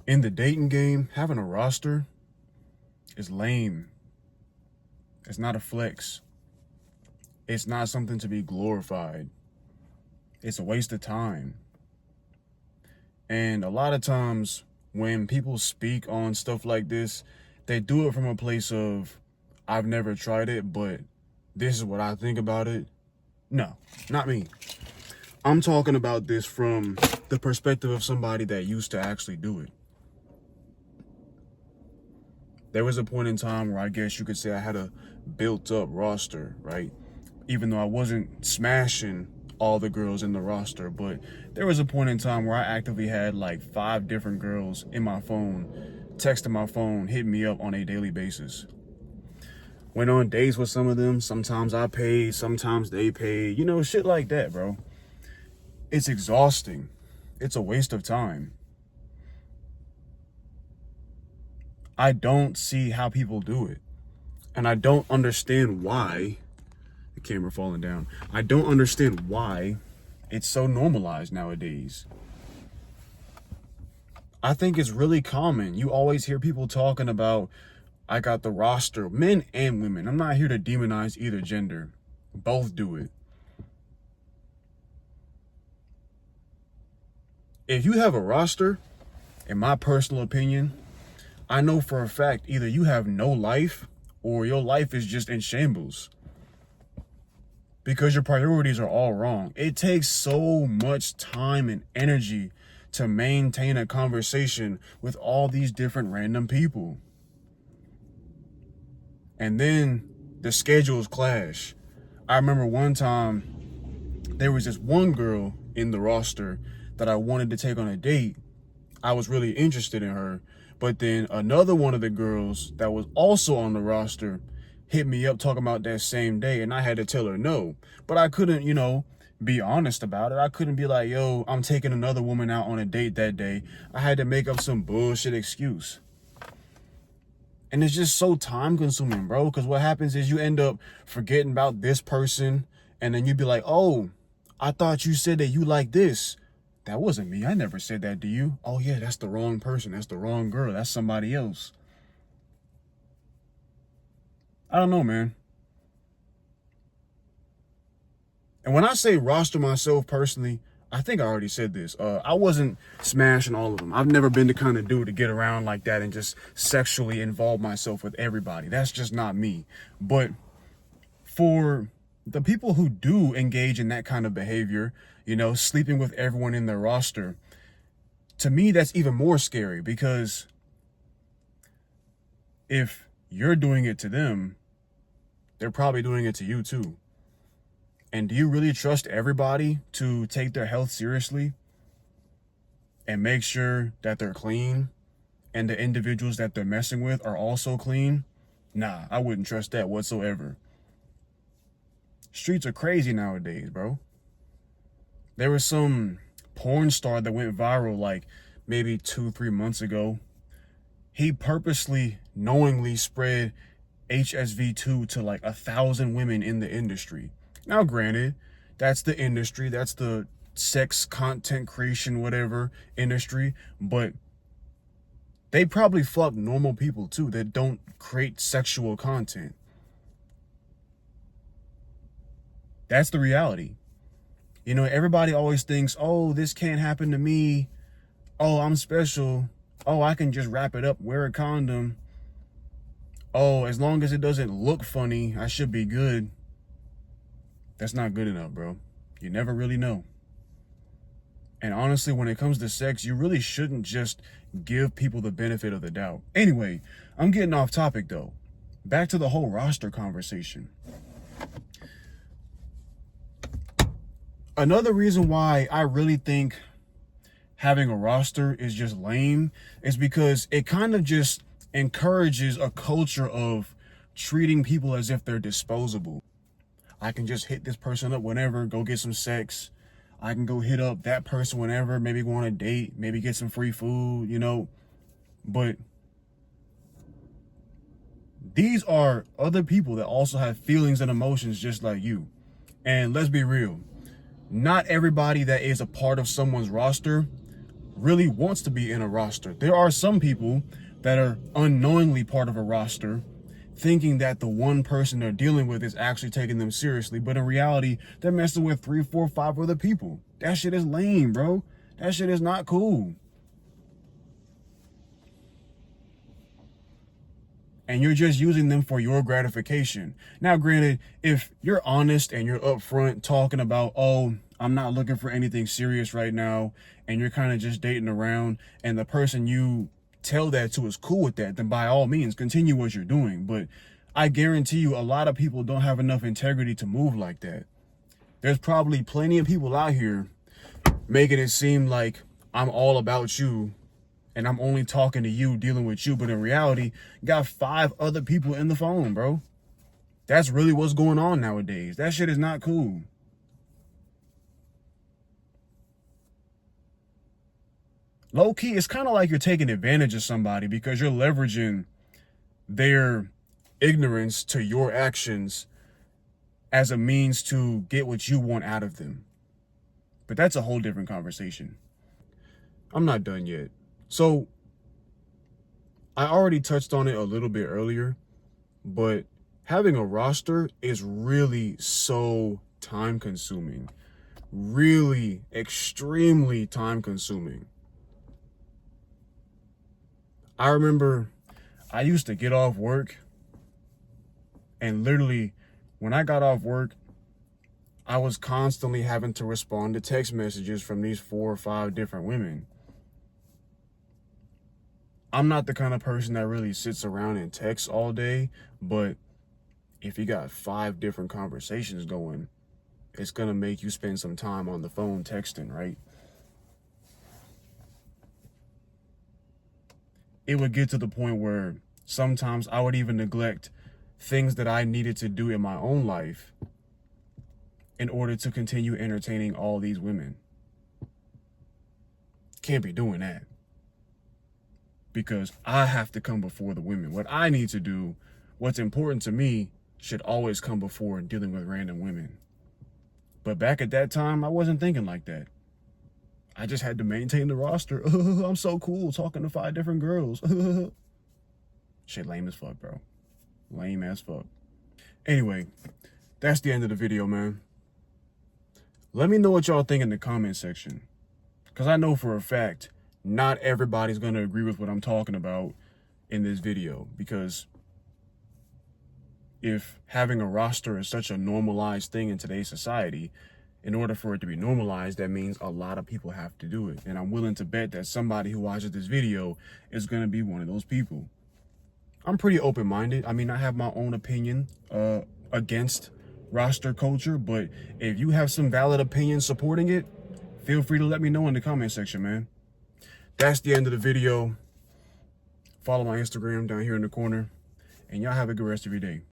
In the dating game, having a roster is lame. It's not a flex. It's not something to be glorified. It's a waste of time. And a lot of times when people speak on stuff like this, they do it from a place of, I've never tried it, but this is what I think about it. No, not me. I'm talking about this from the perspective of somebody that used to actually do it. There was a point in time where I guess you could say I had a built up roster, right? Even though I wasn't smashing all the girls in the roster, but there was a point in time where I actively had like 5 different girls in my phone, texting my phone, hitting me up on a daily basis. Went on dates with some of them. Sometimes I paid, sometimes they paid, shit like that, bro. It's exhausting. It's a waste of time. I don't see how people do it. And I don't understand why. The camera falling down. I don't understand why it's so normalized nowadays. I think it's really common. You always hear people talking about, I got the roster, men and women. I'm not here to demonize either gender. Both do it. If you have a roster, in my personal opinion, I know for a fact either you have no life or your life is just in shambles. Because your priorities are all wrong. It takes so much time and energy to maintain a conversation with all these different random people. And then the schedules clash. I remember one time there was this one girl in the roster that I wanted to take on a date. I was really interested in her. But then another one of the girls that was also on the roster hit me up talking about that same day, and I had to tell her no. But I couldn't, be honest about it. I couldn't be like, yo, I'm taking another woman out on a date that day. I had to make up some bullshit excuse. And it's just so time consuming, bro, because what happens is you end up forgetting about this person, and then you'd be like, oh, I thought you said that you like this. That wasn't me. I never said that to you. Oh yeah, that's the wrong person. That's the wrong girl. That's somebody else. I don't know, man. And when I say roster myself personally, I think I already said this. I wasn't smashing all of them. I've never been the kind of dude to get around like that and just sexually involve myself with everybody. That's just not me. But for the people who do engage in that kind of behavior, sleeping with everyone in their roster, to me, that's even more scary, because if you're doing it to them, they're probably doing it to you too. And do you really trust everybody to take their health seriously and make sure that they're clean and the individuals that they're messing with are also clean? Nah, I wouldn't trust that whatsoever. Streets are crazy nowadays, bro. There was some porn star that went viral like maybe 2-3 months ago. He purposely, knowingly spread HSV2 to like 1,000 women in the industry. Now, granted, that's the industry, that's the sex content creation, whatever industry, but they probably fuck normal people too that don't create sexual content. That's the reality. Everybody always thinks, oh, this can't happen to me. Oh, I'm special. Oh, I can just wrap it up, wear a condom. Oh, as long as it doesn't look funny, I should be good. That's not good enough, bro. You never really know. And honestly, when it comes to sex, you really shouldn't just give people the benefit of the doubt. Anyway, I'm getting off topic though. Back to the whole roster conversation. Another reason why I really think having a roster is just lame is because it kind of just encourages a culture of treating people as if they're disposable. I can just hit this person up whenever, go get some sex. I can go hit up that person whenever, maybe go on a date, maybe get some free food, But these are other people that also have feelings and emotions just like you. And let's be real. Not everybody that is a part of someone's roster really wants to be in a roster. There are some people that are unknowingly part of a roster, thinking that the one person they're dealing with is actually taking them seriously, but in reality, they're messing with 3, 4, 5 other people. That shit is lame, bro. That shit is not cool. And you're just using them for your gratification. Now, granted, if you're honest and you're upfront talking about, oh, I'm not looking for anything serious right now, and you're kind of just dating around, and the person you tell that to is cool with that, then by all means, continue what you're doing. But I guarantee you, a lot of people don't have enough integrity to move like that. There's probably plenty of people out here making it seem like I'm all about you and I'm only talking to you, dealing with you, but in reality, you got 5 other people in the phone, bro. That's really what's going on nowadays. That shit is not cool. Low key, it's kind of like you're taking advantage of somebody because you're leveraging their ignorance to your actions as a means to get what you want out of them. But that's a whole different conversation. I'm not done yet. So I already touched on it a little bit earlier, but having a roster is really so time consuming, really extremely time consuming. I remember I used to get off work, and literally when I got off work, I was constantly having to respond to text messages from these 4 or 5 different women. I'm not the kind of person that really sits around and texts all day, but if you got 5 different conversations going, it's gonna make you spend some time on the phone texting, right? It would get to the point where sometimes I would even neglect things that I needed to do in my own life in order to continue entertaining all these women. Can't be doing that. Because I have to come before the women. What I need to do, what's important to me, should always come before dealing with random women. But back at that time, I wasn't thinking like that. I just had to maintain the roster. I'm so cool talking to 5 different girls. Shit lame as fuck, bro. Lame as fuck. Anyway, that's the end of the video, man. Let me know what y'all think in the comment section. Because I know for a fact, not everybody's going to agree with what I'm talking about in this video. Because if having a roster is such a normalized thing in today's society, in order for it to be normalized, that means a lot of people have to do it. And I'm willing to bet that somebody who watches this video is going to be one of those people. I'm pretty open-minded. I mean, I have my own opinion against roster culture, but if you have some valid opinions supporting it, feel free to let me know in the comment section, man. That's the end of the video. Follow my Instagram down here in the corner, and y'all have a good rest of your day.